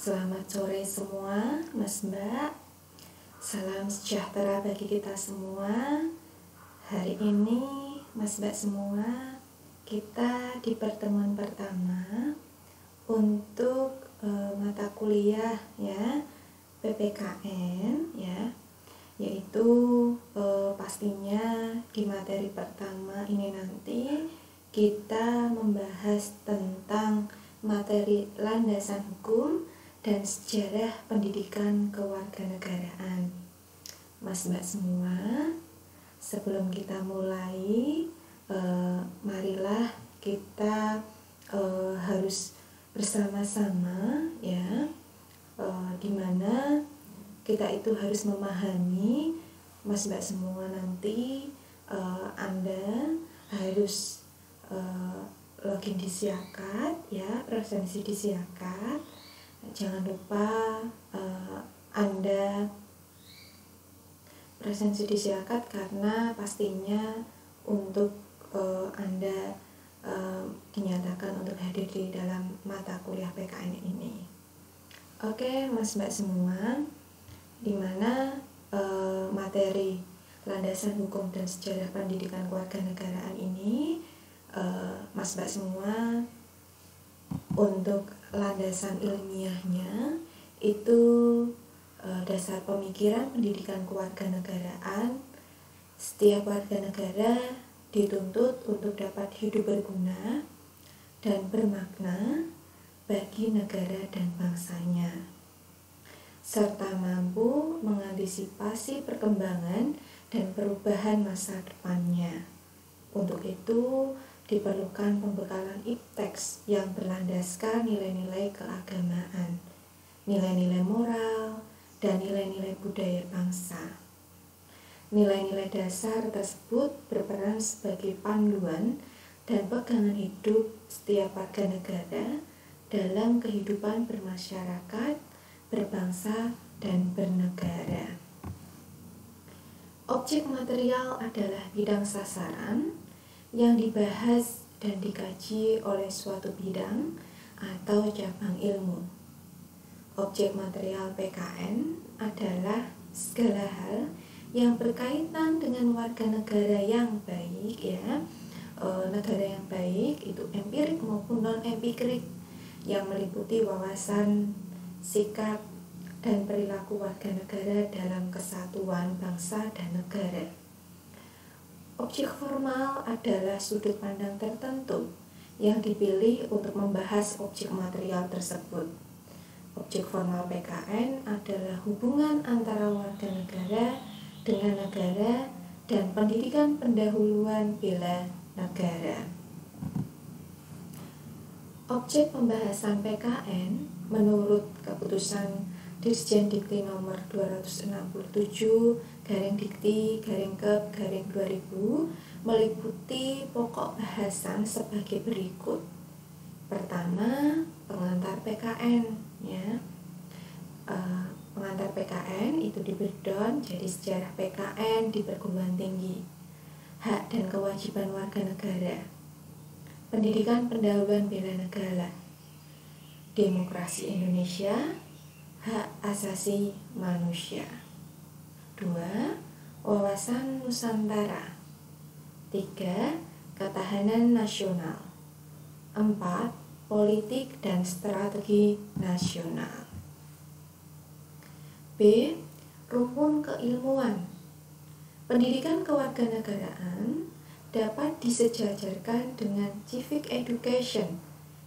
Selamat sore semua, Mas Mbak. Salam sejahtera bagi kita semua. Hari ini, Mas Mbak semua, kita di pertemuan pertama untuk mata kuliah ya PPKN ya, yaitu pastinya di materi pertama ini nanti kita membahas tentang materi landasan hukum dan sejarah pendidikan kewarganegaraan. Mas Mbak semua, sebelum kita mulai, marilah kita harus bersama-sama ya, dimana kita itu harus memahami, Mas Mbak semua, nanti Anda harus login di Siakat ya, presensi di Siakat. Jangan lupa Anda presensi di Siakat karena pastinya untuk Anda dinyatakan untuk hadir di dalam mata kuliah PKN ini. Oke, Mas Mbak semua, dimana materi landasan hukum dan sejarah pendidikan kewarganegaraan ini, Mas Mbak semua, untuk landasan ilmiahnya itu dasar pemikiran pendidikan kewarganegaraan. Setiap warga negara dituntut untuk dapat hidup berguna dan bermakna bagi negara dan bangsanya, serta mampu mengantisipasi perkembangan dan perubahan masa depannya. Untuk itu diperlukan pembekalan ipteks yang berlandaskan nilai-nilai keagamaan, nilai-nilai moral, dan nilai-nilai budaya bangsa. Nilai-nilai dasar tersebut berperan sebagai panduan dan pegangan hidup setiap warga negara dalam kehidupan bermasyarakat, berbangsa, dan bernegara. Objek material adalah bidang sasaran yang dibahas dan dikaji oleh suatu bidang atau cabang ilmu. Objek material PKN adalah segala hal yang berkaitan dengan warga negara yang baik ya. Negara yang baik itu empirik maupun non-empirik, yang meliputi wawasan, sikap, dan perilaku warga negara dalam kesatuan bangsa dan negara. Objek formal adalah sudut pandang tertentu yang dipilih untuk membahas objek material tersebut. Objek formal PKN adalah hubungan antara warga negara dengan negara dan pendidikan pendahuluan bela negara. Objek pembahasan PKN menurut keputusan Dirjen Dikti nomor 267/Dikti/Kep/2000 meliputi pokok bahasan sebagai berikut. Pertama, pengantar PKN ya. Pengantar PKN itu di breakdown jadi sejarah PKN di perguruan tinggi, hak dan kewajiban warga negara, pendidikan pendahuluan bela negara, demokrasi Indonesia, hak asasi manusia. 2. Wawasan Nusantara. 3. Ketahanan nasional. 4. Politik dan strategi nasional. B. Rumpun keilmuan. Pendidikan kewarganegaraan dapat disejajarkan dengan civic education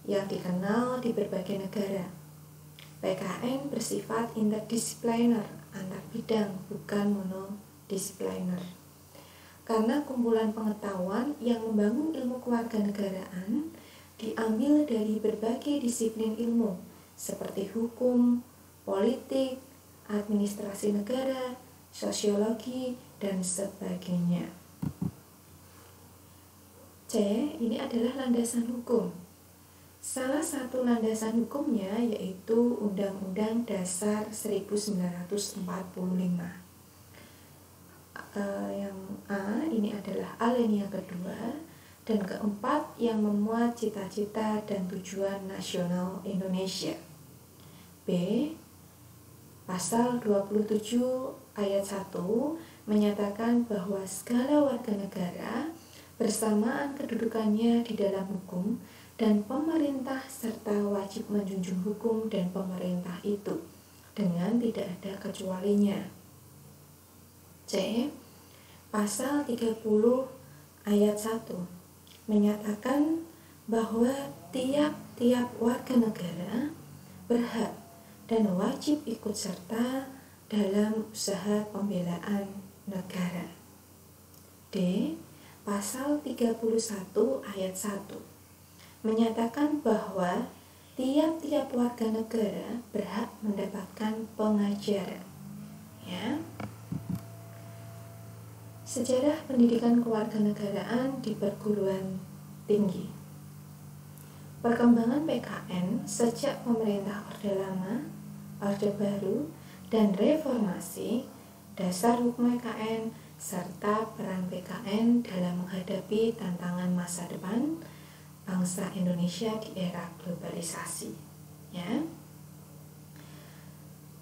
yang dikenal di berbagai negara. PKN bersifat interdisipliner, antar bidang, bukan monodisipliner. Karena kumpulan pengetahuan yang membangun ilmu kewarganegaraan diambil dari berbagai disiplin ilmu seperti hukum, politik, administrasi negara, sosiologi, dan sebagainya. C. Ini adalah landasan hukum. Salah satu landasan hukumnya yaitu Undang-Undang Dasar 1945. Yang A ini adalah alinea kedua, dan keempat yang memuat cita-cita dan tujuan nasional Indonesia. B. Pasal 27 ayat 1 menyatakan bahwa segala warga negara bersamaan kedudukannya di dalam hukum dan pemerintah serta wajib menjunjung hukum dan pemerintah itu dengan tidak ada kecualinya. C. Pasal 30 ayat 1 menyatakan bahwa tiap-tiap warga negara berhak dan wajib ikut serta dalam usaha pembelaan negara. D. Pasal 31 ayat 1 menyatakan bahwa tiap-tiap warga negara berhak mendapatkan pengajaran. Ya. Sejarah pendidikan kewarganegaraan di perguruan tinggi. Perkembangan PKN sejak pemerintah Orde Lama, Orde Baru, dan Reformasi, dasar hukum PKN, serta peran PKN dalam menghadapi tantangan masa depan bangsa Indonesia di era globalisasi. Ya.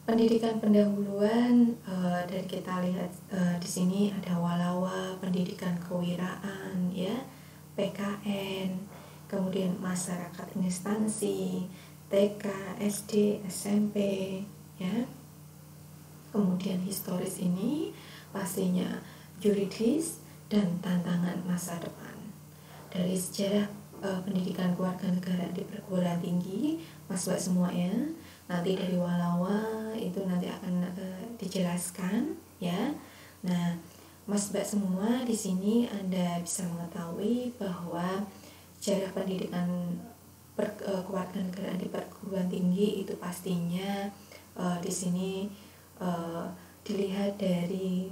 Pendidikan pendahuluan dari kita lihat di sini ada walawa, pendidikan kewiraan, ya, PKN, kemudian masyarakat instansi, TK, SD, SMP, ya. Kemudian historis ini pastinya yuridis dan tantangan masa depan. Dari sejarah pendidikan kewarganegaraan di perguruan tinggi, Mas Mbak semua ya. Nanti dari walawa itu nanti akan dijelaskan ya. Nah, Mas Mbak semua di sini Anda bisa mengetahui bahwa sejarah pendidikan kewarganegaraan di perguruan tinggi itu pastinya di sini dilihat dari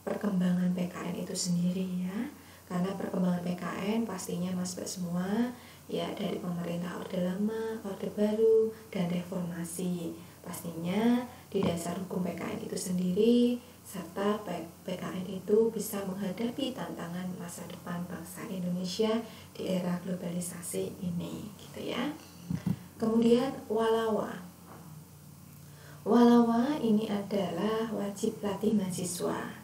perkembangan PKN itu sendiri ya. Karena perkembangan PKN pastinya Mas Mbak semua ya dari pemerintah Orde Lama, Orde Baru, dan Reformasi. Pastinya di dasar hukum PKN itu sendiri serta PKN itu bisa menghadapi tantangan masa depan bangsa Indonesia di era globalisasi ini, gitu ya. Kemudian walawa. Walawa ini adalah wajib latih mahasiswa.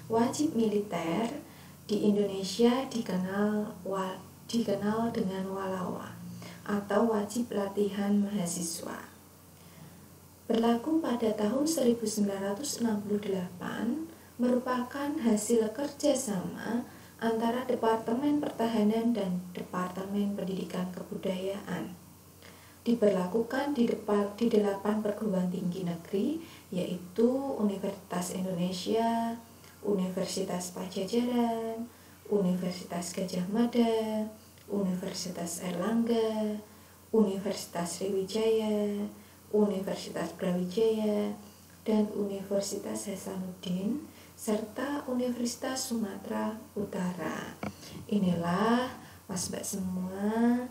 Wajib militer di Indonesia dikenal dengan walawa atau wajib latihan mahasiswa. Berlaku pada tahun 1968, merupakan hasil kerjasama antara Departemen Pertahanan dan Departemen Pendidikan Kebudayaan. Diberlakukan di 8 perguruan tinggi negeri, yaitu Universitas Indonesia, Universitas Pajajaran, Universitas Gadjah Mada, Universitas Airlangga, Universitas Sriwijaya, Universitas Brawijaya, dan Universitas Hasanuddin, serta Universitas Sumatera Utara. Inilah Mas Mbak semua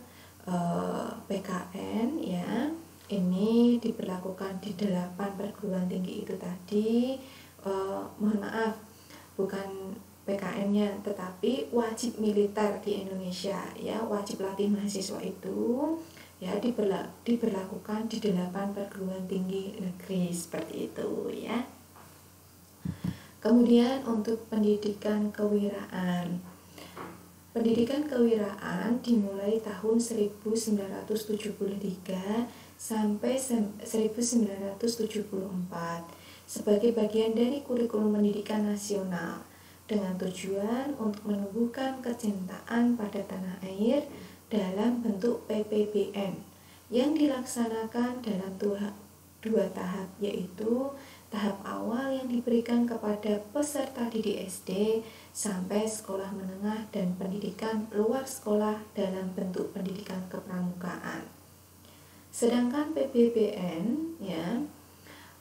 PKN ya. Ini diberlakukan di 8 perguruan tinggi itu tadi. Mohon maaf, bukan PKN-nya, tetapi wajib militer di Indonesia ya, wajib latih mahasiswa itu ya diberlakukan di 8 perguruan tinggi negeri seperti itu ya. Kemudian untuk pendidikan kewiraan. Pendidikan kewiraan dimulai tahun 1973 sampai 1974 sebagai bagian dari kurikulum pendidikan nasional dengan tujuan untuk menumbuhkan kecintaan pada tanah air dalam bentuk PPBN yang dilaksanakan dalam dua tahap, yaitu tahap awal yang diberikan kepada peserta didik SD sampai sekolah menengah dan pendidikan luar sekolah dalam bentuk pendidikan kepramukaan. Sedangkan PPBN ya,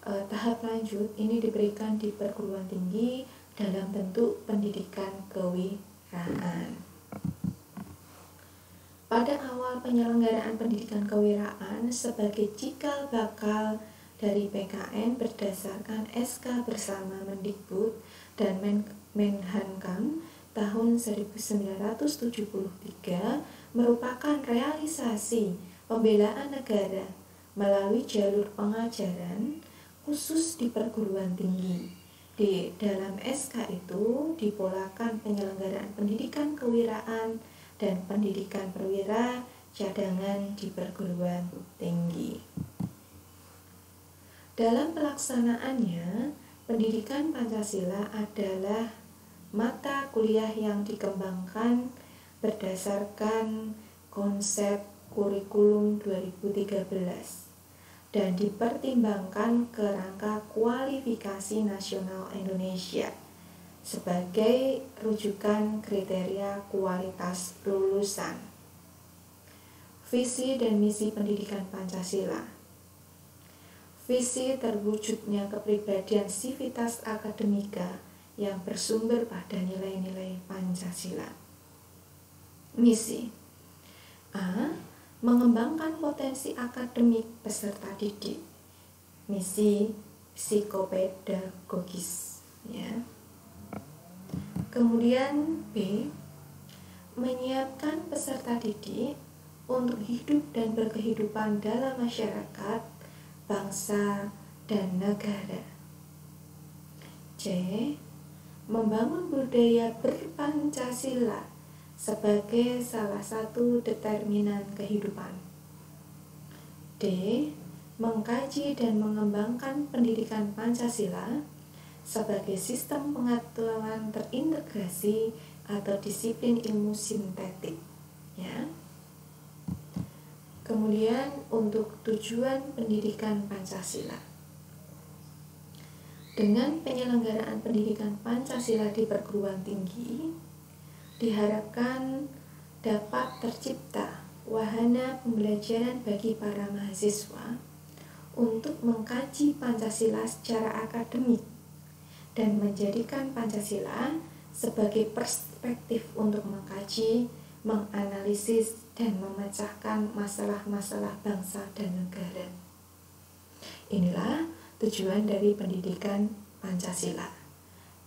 tahap lanjut ini diberikan di perguruan tinggi dalam bentuk pendidikan kewiraan. Pada awal penyelenggaraan pendidikan kewiraan sebagai cikal bakal dari PKN berdasarkan SK bersama Mendikbud dan Menhankam tahun 1973 merupakan realisasi pembelaan negara melalui jalur pengajaran khusus di perguruan tinggi. Di dalam SK itu dipolakan penyelenggaraan pendidikan kewiraan dan pendidikan perwira cadangan di perguruan tinggi. Dalam pelaksanaannya, pendidikan Pancasila adalah mata kuliah yang dikembangkan berdasarkan konsep kurikulum 2013 dan dipertimbangkan kerangka kualifikasi nasional Indonesia sebagai rujukan kriteria kualitas lulusan. Visi dan misi pendidikan Pancasila. Visi terwujudnya kepribadian sivitas akademika yang bersumber pada nilai-nilai Pancasila. Misi A. Mengembangkan potensi akademik peserta didik. Misi psikopedagogis, ya. Kemudian B. Menyiapkan peserta didik untuk hidup dan berkehidupan dalam masyarakat, bangsa, dan negara. C. Membangun budaya berpancasila sebagai salah satu determinan kehidupan. D. Mengkaji dan mengembangkan pendidikan Pancasila sebagai sistem pengetahuan terintegrasi atau disiplin ilmu sintetik, ya. Kemudian untuk tujuan pendidikan Pancasila. Dengan penyelenggaraan pendidikan Pancasila di perguruan tinggi, diharapkan dapat tercipta wahana pembelajaran bagi para mahasiswa untuk mengkaji Pancasila secara akademik dan menjadikan Pancasila sebagai perspektif untuk mengkaji, menganalisis, dan memecahkan masalah-masalah bangsa dan negara. Inilah tujuan dari pendidikan Pancasila.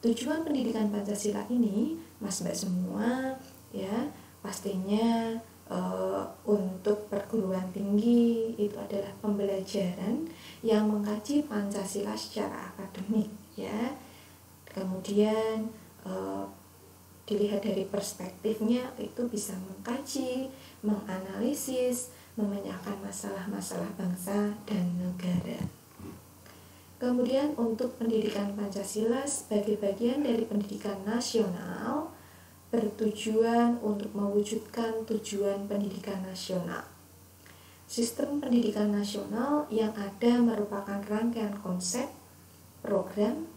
Tujuan pendidikan Pancasila ini, Mas Mbak semua, ya, pastinya untuk perguruan tinggi itu adalah pembelajaran yang mengkaji Pancasila secara akademik, ya. Kemudian dilihat dari perspektifnya itu bisa mengkaji, menganalisis, memecahkan masalah-masalah bangsa dan negara. Kemudian untuk pendidikan Pancasila sebagai bagian dari pendidikan nasional bertujuan untuk mewujudkan tujuan pendidikan nasional. Sistem pendidikan nasional yang ada merupakan rangkaian konsep, program,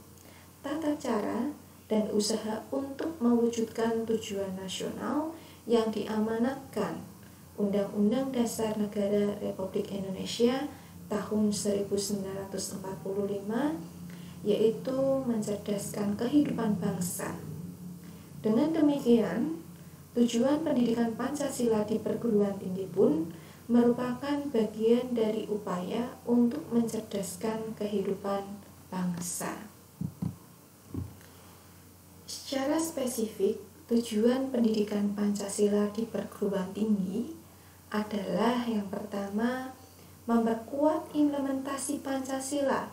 tata cara, dan usaha untuk mewujudkan tujuan nasional yang diamanatkan Undang-Undang Dasar Negara Republik Indonesia tahun 1945, yaitu mencerdaskan kehidupan bangsa. Dengan demikian, tujuan pendidikan Pancasila di perguruan tinggi pun merupakan bagian dari upaya untuk mencerdaskan kehidupan bangsa. Secara spesifik, tujuan pendidikan Pancasila di perguruan tinggi adalah yang pertama, memperkuat implementasi Pancasila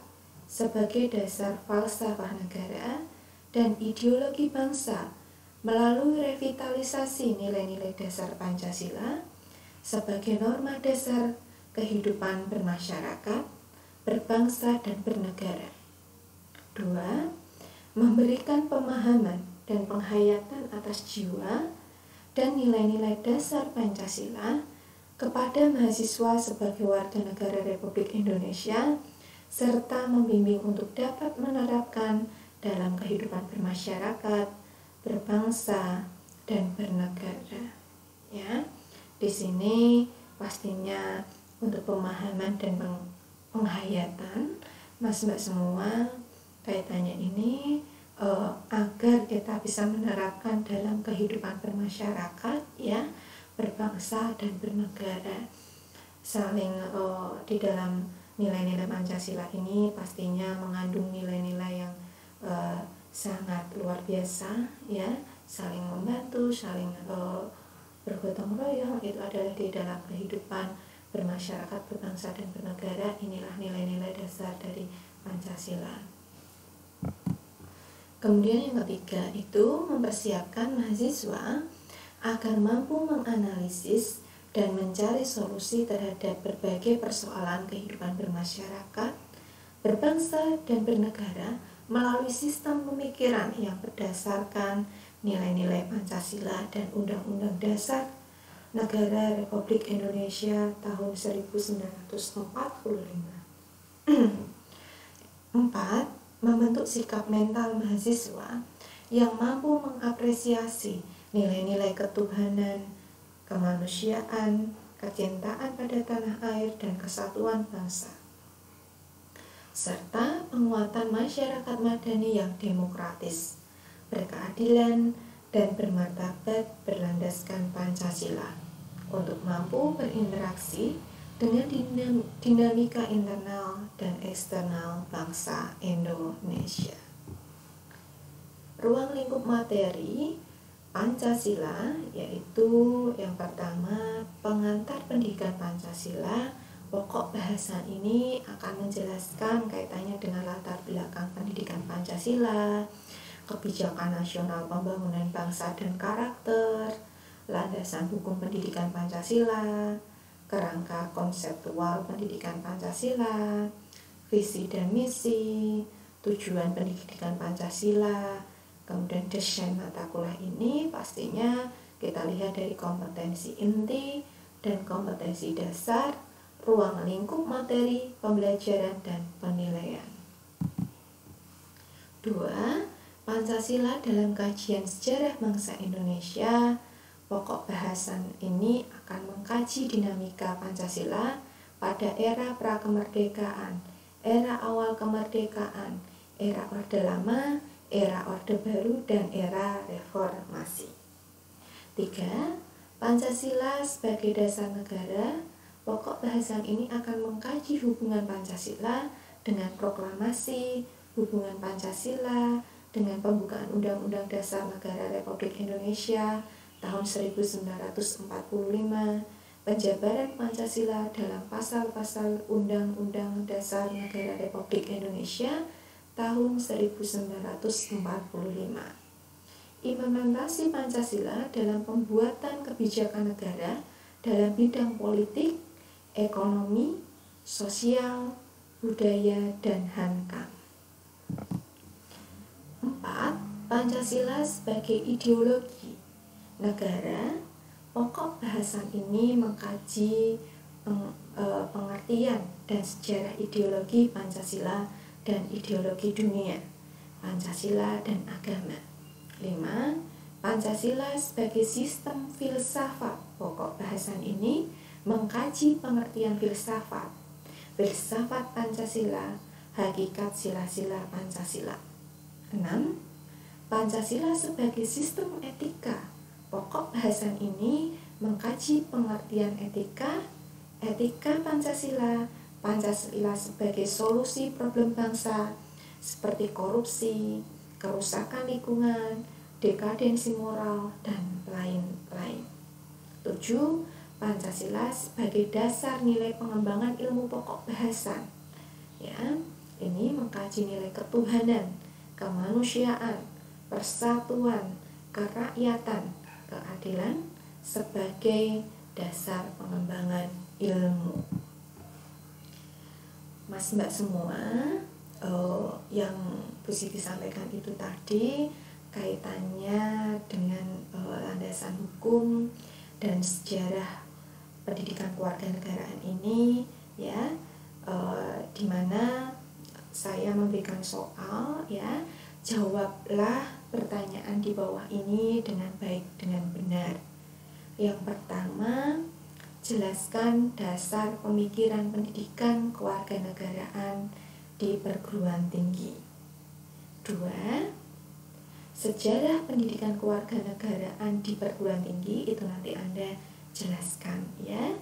sebagai dasar falsafah negara dan ideologi bangsa melalui revitalisasi nilai-nilai dasar Pancasila sebagai norma dasar kehidupan bermasyarakat, berbangsa, dan bernegara. 2. Memberikan pemahaman dan penghayatan atas jiwa dan nilai-nilai dasar Pancasila kepada mahasiswa sebagai warga negara Republik Indonesia, serta membimbing untuk dapat menerapkan dalam kehidupan bermasyarakat, berbangsa, dan bernegara. Ya, di sini pastinya untuk pemahaman dan penghayatan, Mas Mbak semua, kaitannya ini agar kita bisa menerapkan dalam kehidupan bermasyarakat, ya, berbangsa dan bernegara. Saling di dalam nilai-nilai Pancasila ini pastinya mengandung nilai-nilai yang sangat luar biasa, ya, saling membantu, saling bergotong royong, itu adalah di dalam kehidupan bermasyarakat, berbangsa, dan bernegara. negara, inilah nilai-nilai dasar dari Pancasila. Kemudian yang ketiga itu mempersiapkan mahasiswa agar mampu menganalisis dan mencari solusi terhadap berbagai persoalan kehidupan bermasyarakat, berbangsa, dan bernegara melalui sistem pemikiran yang berdasarkan nilai-nilai Pancasila dan Undang-Undang Dasar Negara Republik Indonesia tahun 1945. 4. Membentuk sikap mental mahasiswa yang mampu mengapresiasi nilai-nilai ketuhanan, kemanusiaan, kecintaan pada tanah air, dan kesatuan bangsa, serta penguatan masyarakat madani yang demokratis, berkeadilan, dan bermartabat berlandaskan Pancasila untuk mampu berinteraksi dengan dinamika internal dan eksternal bangsa Indonesia. Ruang lingkup materi Pancasila yaitu yang pertama, pengantar pendidikan Pancasila. Pokok bahasan ini akan menjelaskan kaitannya dengan latar belakang pendidikan Pancasila, kebijakan nasional pembangunan bangsa dan karakter, landasan hukum pendidikan Pancasila, kerangka konseptual pendidikan Pancasila, visi dan misi, tujuan pendidikan Pancasila, kemudian desain mata kuliah ini pastinya kita lihat dari kompetensi inti dan kompetensi dasar, ruang lingkup materi, pembelajaran, dan penilaian. 2. Pancasila dalam kajian sejarah bangsa Indonesia. Pokok bahasan ini akan mengkaji dinamika Pancasila pada era prakemerdekaan, era awal kemerdekaan, era Orde Lama, era Orde Baru, dan era reformasi. 3. Pancasila sebagai dasar negara. Pokok bahasan ini akan mengkaji hubungan Pancasila dengan proklamasi, hubungan Pancasila dengan pembukaan Undang-Undang Dasar Negara Republik Indonesia tahun 1945, penjabaran Pancasila dalam pasal-pasal Undang-Undang Dasar Negara Republik Indonesia tahun 1945. Implementasi Pancasila dalam pembuatan kebijakan negara dalam bidang politik, ekonomi, sosial, budaya, dan hankam. 4. Pancasila sebagai ideologi negara. Pokok bahasan ini mengkaji pengertian dan sejarah ideologi Pancasila dan ideologi dunia, Pancasila dan agama. 5. Pancasila sebagai sistem filsafat. Pokok bahasan ini mengkaji pengertian filsafat Pancasila, hakikat sila-sila Pancasila. 6. Pancasila sebagai sistem etika. Pokok bahasan ini mengkaji pengertian etika Pancasila, Pancasila sebagai solusi problem bangsa seperti korupsi, kerusakan lingkungan, dekadensi moral, dan lain-lain. 7. Pancasila sebagai dasar nilai pengembangan ilmu pokok bahasan. Ya, ini mengkaji nilai ketuhanan, kemanusiaan, persatuan, kerakyatan, keadilan sebagai dasar pengembangan ilmu. Mas Mbak semua, yang Bu Siti sampaikan itu tadi kaitannya dengan landasan hukum dan sejarah pendidikan kewarganegaraan ini, ya, di mana saya memberikan soal, ya, jawablah pertanyaan di bawah ini dengan baik, dengan benar. Yang pertama, jelaskan dasar pemikiran pendidikan kewarganegaraan di perguruan tinggi. 2. Sejarah pendidikan kewarganegaraan di perguruan tinggi itu nanti Anda jelaskan, ya.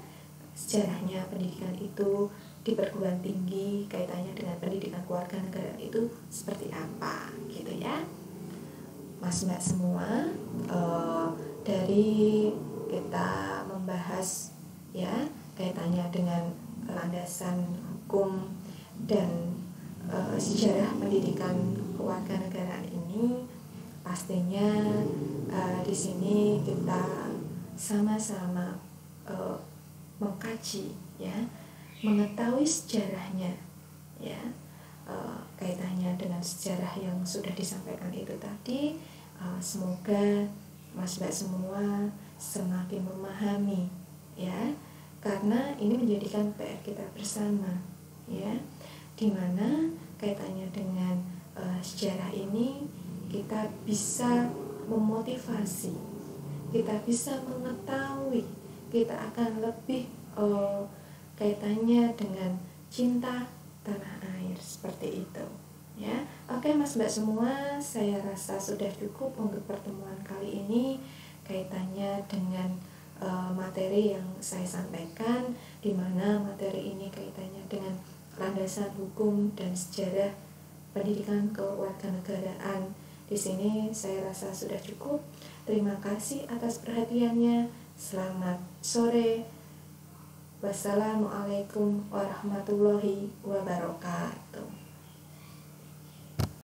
Sejarahnya pendidikan itu di perguruan tinggi kaitannya dengan pendidikan kewarganegaraan itu seperti apa, gitu ya. Mas Mbak semua, dari kita membahas, ya, kaitannya dengan landasan hukum dan sejarah pendidikan kewarganegaraan ini, pastinya di sini kita sama-sama mengkaji, ya, mengetahui sejarahnya, ya, kaitannya dengan sejarah yang sudah disampaikan itu tadi. Semoga Mas Mbak semua semakin memahami, ya, karena ini menjadikan PR kita bersama, ya, dimana kaitannya dengan sejarah ini kita bisa memotivasi, kita bisa mengetahui, kita akan lebih kaitannya dengan cinta tanah air, seperti itu, ya. Oke Mas Mbak semua, saya rasa sudah cukup untuk pertemuan kali ini kaitannya dengan materi yang saya sampaikan, di mana materi ini kaitannya dengan landasan hukum dan sejarah pendidikan kewarganegaraan. Di sini saya rasa sudah cukup. Terima kasih atas perhatiannya. Selamat sore. Wassalamualaikum warahmatullahi wabarakatuh.